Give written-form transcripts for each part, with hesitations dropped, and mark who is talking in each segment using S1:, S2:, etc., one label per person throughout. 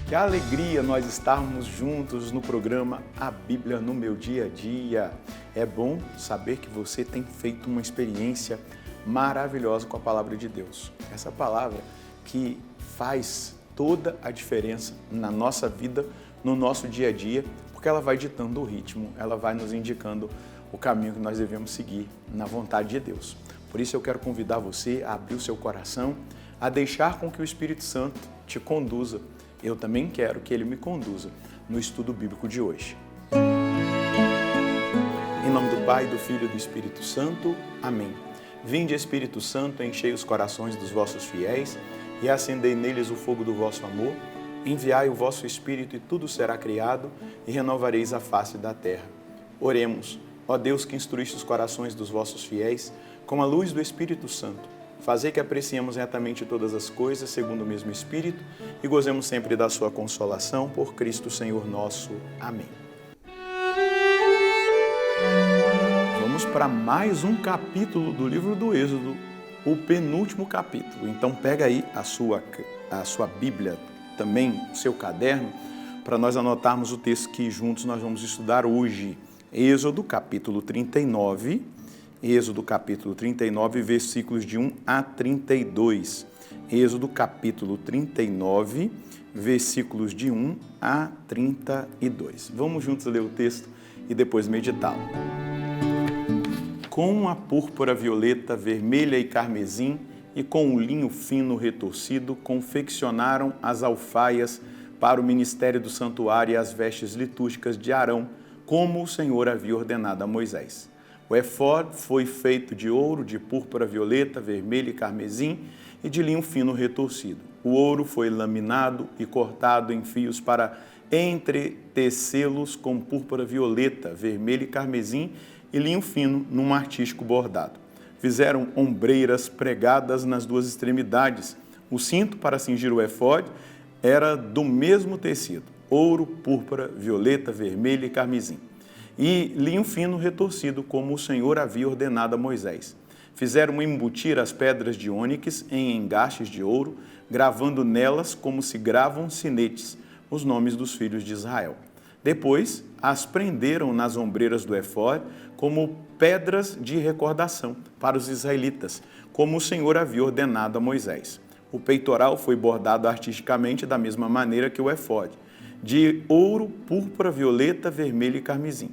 S1: Que alegria nós estarmos juntos no programa A Bíblia no Meu Dia a Dia. É bom saber que você tem feito uma experiência maravilhosa com a Palavra de Deus. Essa palavra que faz toda a diferença na nossa vida, no nosso dia a dia, porque ela vai ditando o ritmo, ela vai nos indicando o caminho que nós devemos seguir na vontade de Deus. Por isso eu quero convidar você a abrir o seu coração, a deixar com que o Espírito Santo te conduza. Eu também quero que Ele me conduza no estudo bíblico de hoje. Em nome do Pai, do Filho e do Espírito Santo. Amém. Vinde, Espírito Santo, enchei os corações dos vossos fiéis e acendei neles o fogo do vosso amor. Enviai o vosso Espírito e tudo será criado e renovareis a face da terra. Oremos, ó Deus que instruíste os corações dos vossos fiéis com a luz do Espírito Santo. Fazei que apreciemos retamente todas as coisas, segundo o mesmo Espírito, e gozemos sempre da sua consolação, por Cristo Senhor nosso. Amém. Vamos para mais um capítulo do livro do Êxodo, o penúltimo capítulo. Então pega aí a sua Bíblia, também o seu caderno, para nós anotarmos o texto que juntos nós vamos estudar hoje. Êxodo, capítulo 39, Êxodo capítulo 39, versículos de 1 a 32. Êxodo capítulo 39, versículos de 1 a 32. Vamos juntos ler o texto e depois meditá-lo. Com a púrpura violeta, vermelha e carmesim, e com o linho fino retorcido, confeccionaram as alfaias para o ministério do santuário e as vestes litúrgicas de Arão, como o Senhor havia ordenado a Moisés. O efode foi feito de ouro, de púrpura violeta, vermelho e carmesim e de linho fino retorcido. O ouro foi laminado e cortado em fios para entretecê-los com púrpura violeta, vermelho e carmesim e linho fino num artístico bordado. Fizeram ombreiras pregadas nas duas extremidades. O cinto para cingir o efode era do mesmo tecido, ouro, púrpura, violeta, vermelho e carmesim. E linho fino retorcido, como o Senhor havia ordenado a Moisés. Fizeram embutir as pedras de ônix em engastes de ouro, gravando nelas, como se gravam sinetes, os nomes dos filhos de Israel. Depois, as prenderam nas ombreiras do efode, como pedras de recordação para os israelitas, como o Senhor havia ordenado a Moisés. O peitoral foi bordado artisticamente da mesma maneira que o efode, de ouro, púrpura, violeta, vermelho e carmesim,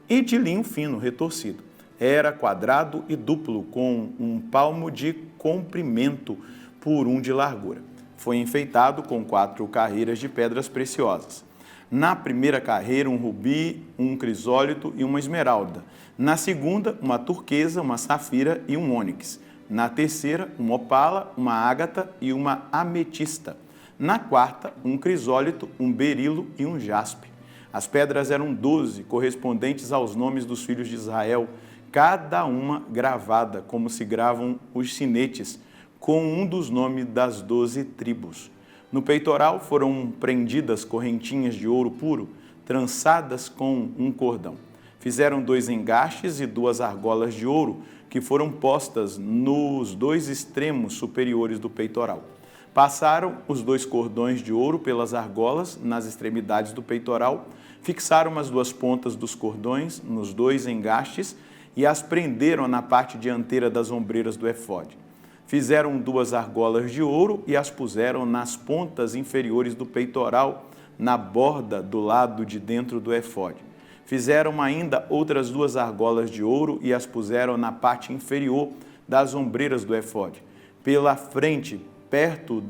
S1: e de linho fino retorcido. Era quadrado e duplo, com 1 palmo de comprimento por 1 de largura. Foi enfeitado com 4 carreiras de pedras preciosas. Na primeira carreira, um rubi, um crisólito e uma esmeralda. Na segunda, uma turquesa, uma safira e um ônix. Na terceira, uma opala, uma ágata e uma ametista. Na quarta, um crisólito, um berilo e um jaspe. As pedras eram 12, correspondentes aos nomes dos filhos de Israel, cada uma gravada, como se gravam os sinetes, com um dos nomes das 12 tribos. No peitoral foram prendidas correntinhas de ouro puro, trançadas com um cordão. Fizeram 2 engastes e 2 argolas de ouro, que foram postas nos 2 extremos superiores do peitoral. Passaram os 2 cordões de ouro pelas argolas nas extremidades do peitoral, fixaram as 2 pontas dos cordões nos 2 engastes e as prenderam na parte dianteira das ombreiras do efode. Fizeram 2 argolas de ouro e as puseram nas pontas inferiores do peitoral, na borda do lado de dentro do efode. Fizeram ainda outras 2 argolas de ouro e as puseram na parte inferior das ombreiras do efode, pela frente, perto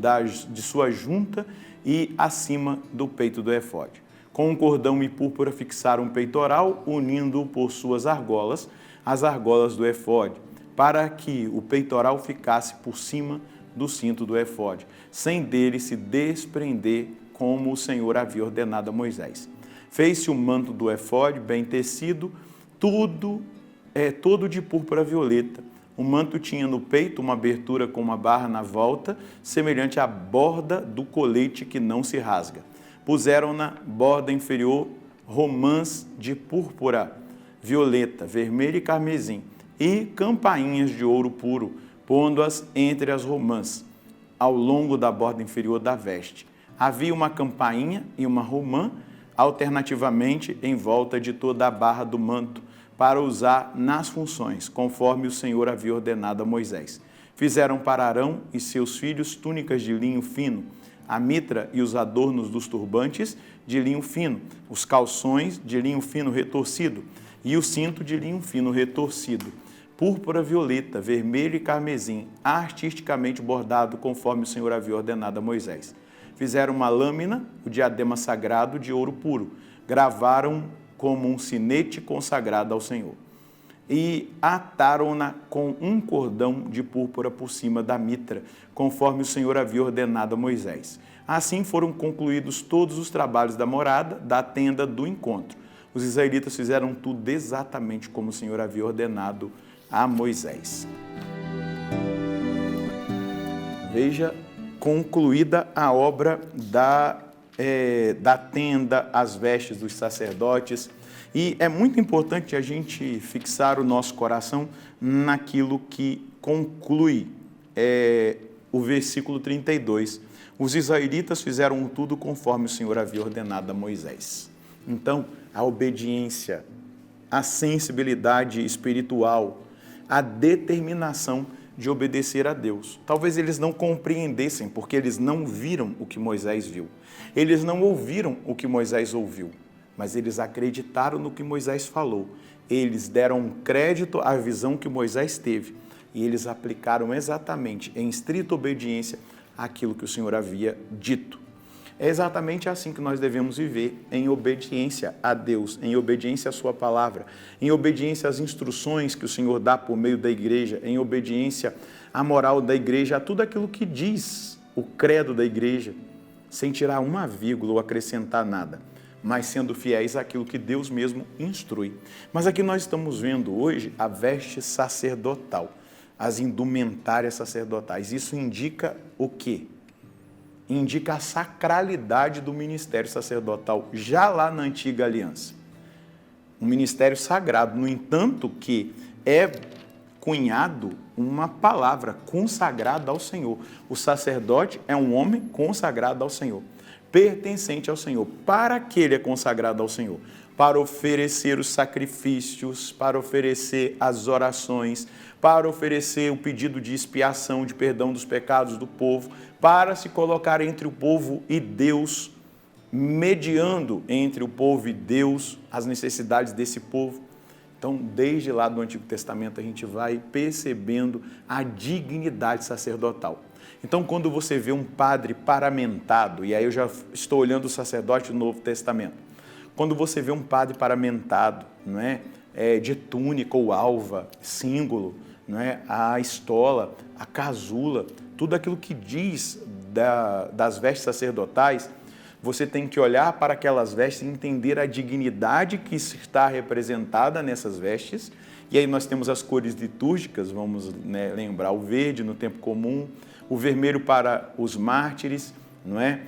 S1: de sua junta e acima do peito do efode. Com um cordão e púrpura fixaram o peitoral, unindo por suas argolas as argolas do efode, para que o peitoral ficasse por cima do cinto do efode, sem dele se desprender, como o Senhor havia ordenado a Moisés. Fez-se o manto do efode bem tecido, todo de púrpura violeta. O manto tinha no peito uma abertura com uma barra na volta, semelhante à borda do colete que não se rasga. Puseram na borda inferior romãs de púrpura, violeta, vermelho e carmesim, e campainhas de ouro puro, pondo-as entre as romãs, ao longo da borda inferior da veste. Havia uma campainha e uma romã, alternativamente em volta de toda a barra do manto, para usar nas funções, conforme o Senhor havia ordenado a Moisés. Fizeram para Arão e seus filhos túnicas de linho fino, a mitra e os adornos dos turbantes de linho fino, os calções de linho fino retorcido e o cinto de linho fino retorcido, púrpura, violeta, vermelho e carmesim, artisticamente bordado conforme o Senhor havia ordenado a Moisés. Fizeram uma lâmina, o diadema sagrado de ouro puro, gravaram como um sinete consagrado ao Senhor. E ataram-na com um cordão de púrpura por cima da mitra, conforme o Senhor havia ordenado a Moisés. Assim foram concluídos todos os trabalhos da morada, da tenda do encontro. Os israelitas fizeram tudo exatamente como o Senhor havia ordenado a Moisés. Veja, concluída a obra da tenda, as vestes dos sacerdotes. E é muito importante a gente fixar o nosso coração naquilo que conclui o versículo 32. Os israelitas fizeram tudo conforme o Senhor havia ordenado a Moisés. Então, a obediência, a sensibilidade espiritual, a determinação de obedecer a Deus. Talvez eles não compreendessem, porque eles não viram o que Moisés viu. Eles não ouviram o que Moisés ouviu, mas eles acreditaram no que Moisés falou. Eles deram crédito à visão que Moisés teve e eles aplicaram exatamente, em estrita obediência, aquilo que o Senhor havia dito. É exatamente assim que nós devemos viver, em obediência a Deus, em obediência à sua palavra, em obediência às instruções que o Senhor dá por meio da igreja, em obediência à moral da igreja, a tudo aquilo que diz o credo da igreja, sem tirar uma vírgula ou acrescentar nada, mas sendo fiéis àquilo que Deus mesmo instrui. Mas aqui nós estamos vendo hoje a veste sacerdotal, as indumentárias sacerdotais. Isso indica o quê? Indica a sacralidade do ministério sacerdotal, já lá na antiga aliança. Um ministério sagrado, no entanto que é cunhado uma palavra, consagrada ao Senhor. O sacerdote é um homem consagrado ao Senhor, pertencente ao Senhor. Para que ele é consagrado ao Senhor? Para oferecer os sacrifícios, para oferecer as orações, para oferecer o pedido de expiação, de perdão dos pecados do povo, para se colocar entre o povo e Deus, mediando entre o povo e Deus as necessidades desse povo. Então, desde lá do Antigo Testamento, a gente vai percebendo a dignidade sacerdotal. Então, quando você vê um padre paramentado, e aí eu já estou olhando o sacerdote do Novo Testamento, quando você vê um padre paramentado, não é? De túnica ou alva, símbolo, não é? A estola, a casula, tudo aquilo que diz das vestes sacerdotais, você tem que olhar para aquelas vestes e entender a dignidade que está representada nessas vestes. E aí nós temos as cores litúrgicas, vamos, né, lembrar o verde no tempo comum, o vermelho para os mártires, não é?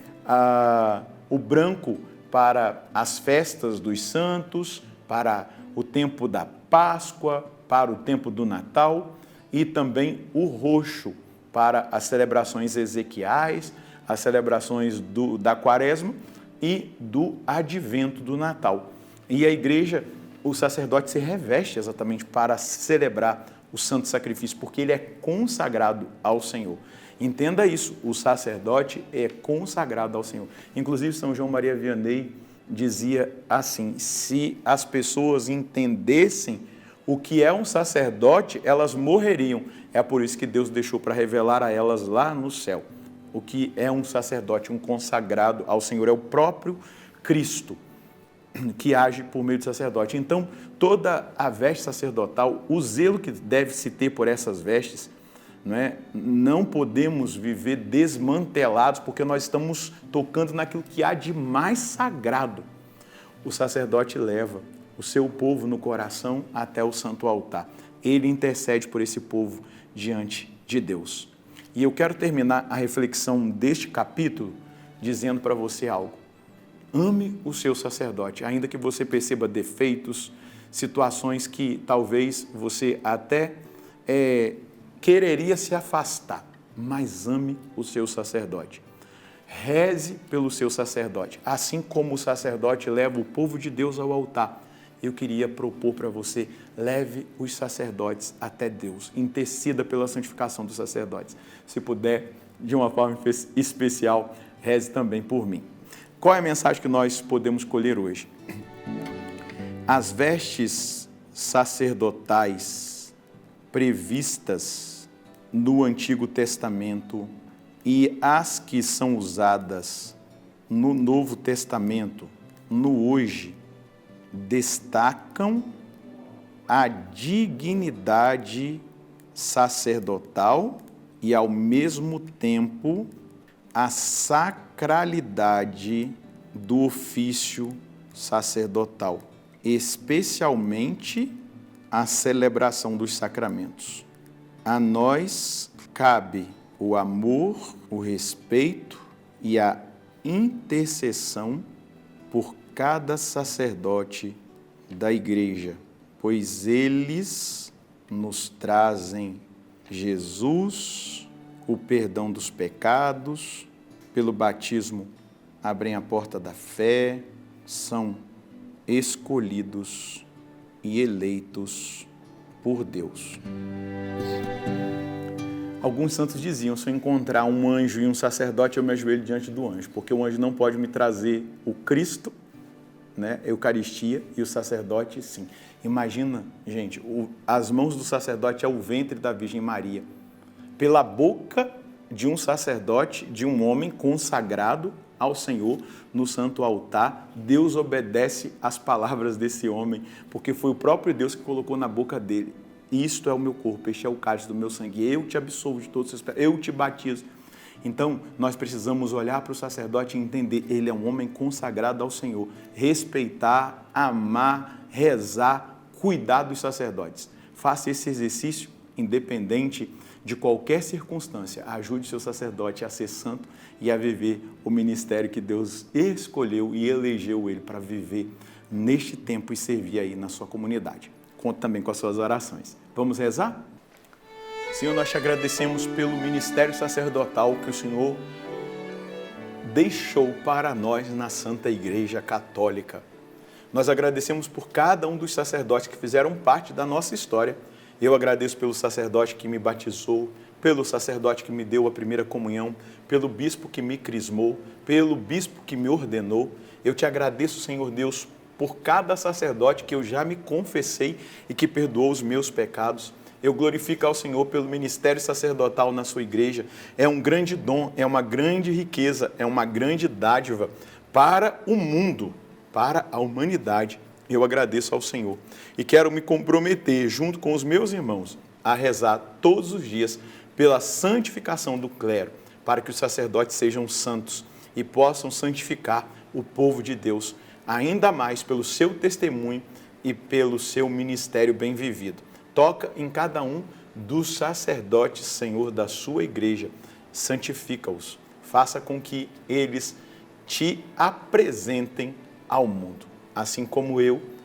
S1: O branco para as festas dos santos, para o tempo da Páscoa, para o tempo do Natal, e também o roxo para as celebrações ezequiais, as celebrações da Quaresma e do advento do Natal. E a igreja, o sacerdote se reveste exatamente para celebrar o santo sacrifício, porque ele é consagrado ao Senhor. Entenda isso, o sacerdote é consagrado ao Senhor. Inclusive, São João Maria Vianney dizia assim: se as pessoas entendessem o que é um sacerdote, elas morreriam. É por isso que Deus deixou para revelar a elas lá no céu o que é um sacerdote, um consagrado ao Senhor. É o próprio Cristo que age por meio do sacerdote. Então, toda a veste sacerdotal, o zelo que deve se ter por essas vestes, não podemos viver desmantelados, porque nós estamos tocando naquilo que há de mais sagrado. O sacerdote leva o seu povo no coração até o santo altar. Ele intercede por esse povo diante de Deus. E eu quero terminar a reflexão deste capítulo dizendo para você algo. Ame o seu sacerdote, ainda que você perceba defeitos, situações que talvez você até quereria se afastar, mas ame o seu sacerdote. Reze pelo seu sacerdote. Assim como o sacerdote leva o povo de Deus ao altar, eu queria propor para você, leve os sacerdotes até Deus, interceda pela santificação dos sacerdotes. Se puder, de uma forma especial, reze também por mim. Qual é a mensagem que nós podemos colher hoje? As vestes sacerdotais previstas no Antigo Testamento e as que são usadas no Novo Testamento, no hoje, destacam a dignidade sacerdotal e, ao mesmo tempo, a sacralidade do ofício sacerdotal, especialmente a celebração dos sacramentos. A nós cabe o amor, o respeito e a intercessão por cada sacerdote da igreja, pois eles nos trazem Jesus, o perdão dos pecados, pelo batismo abrem a porta da fé, são escolhidos e eleitos por Deus. Alguns santos diziam, se eu encontrar um anjo e um sacerdote, eu me ajoelho diante do anjo, porque o anjo não pode me trazer o Cristo, né, a Eucaristia, e o sacerdote, sim. Imagina, gente, as mãos do sacerdote é o ventre da Virgem Maria. Pela boca de um sacerdote, de um homem consagrado ao Senhor, no santo altar, Deus obedece às palavras desse homem, porque foi o próprio Deus que colocou na boca dele. Isto é o meu corpo, este é o cálice do meu sangue, eu te absolvo de todos os seus pecados, eu te batizo. Então, nós precisamos olhar para o sacerdote e entender, ele é um homem consagrado ao Senhor, respeitar, amar, rezar, cuidar dos sacerdotes. Faça esse exercício, independente de qualquer circunstância, ajude seu sacerdote a ser santo e a viver o ministério que Deus escolheu e elegeu ele para viver neste tempo e servir aí na sua comunidade. Conto também com as suas orações. Vamos rezar? Senhor, nós te agradecemos pelo ministério sacerdotal que o Senhor deixou para nós na Santa Igreja Católica. Nós agradecemos por cada um dos sacerdotes que fizeram parte da nossa história. Eu agradeço pelo sacerdote que me batizou, pelo sacerdote que me deu a primeira comunhão, pelo bispo que me crismou, pelo bispo que me ordenou. Eu te agradeço, Senhor Deus, por cada sacerdote que eu já me confessei e que perdoou os meus pecados. Eu glorifico ao Senhor pelo ministério sacerdotal na sua igreja. É um grande dom, é uma grande riqueza, é uma grande dádiva para o mundo, para a humanidade. Eu agradeço ao Senhor e quero me comprometer, junto com os meus irmãos, a rezar todos os dias pela santificação do clero, para que os sacerdotes sejam santos e possam santificar o povo de Deus, ainda mais pelo seu testemunho e pelo seu ministério bem vivido. Toca em cada um dos sacerdotes, Senhor, da sua igreja, santifica-os, faça com que eles te apresentem ao mundo, assim como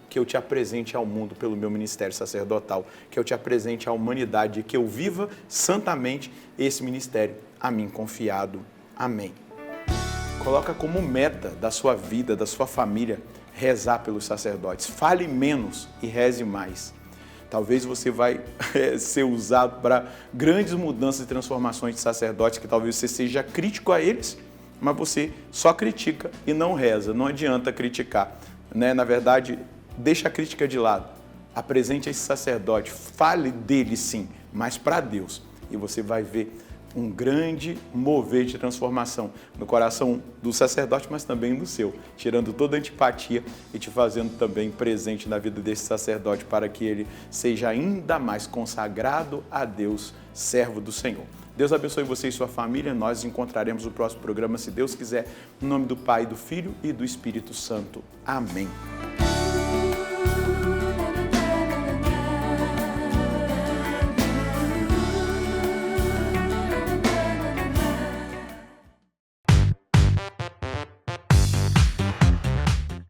S1: que eu te apresente ao mundo pelo meu ministério sacerdotal, que eu te apresente à humanidade, que eu viva santamente esse ministério a mim confiado. Amém. Coloca como meta da sua vida, da sua família, rezar pelos sacerdotes. Fale menos e reze mais. Talvez você vai ser usado para grandes mudanças e transformações de sacerdotes, que talvez você seja crítico a eles, mas você só critica e não reza. Não adianta criticar, né? Na verdade, deixa a crítica de lado. Apresente esse sacerdote, fale dele sim, mas para Deus. E você vai ver um grande mover de transformação no coração do sacerdote, mas também do seu, tirando toda a antipatia e te fazendo também presente na vida desse sacerdote para que ele seja ainda mais consagrado a Deus, servo do Senhor. Deus abençoe você e sua família. Nós nos encontraremos no próximo programa, se Deus quiser, em nome do Pai, do Filho e do Espírito Santo. Amém.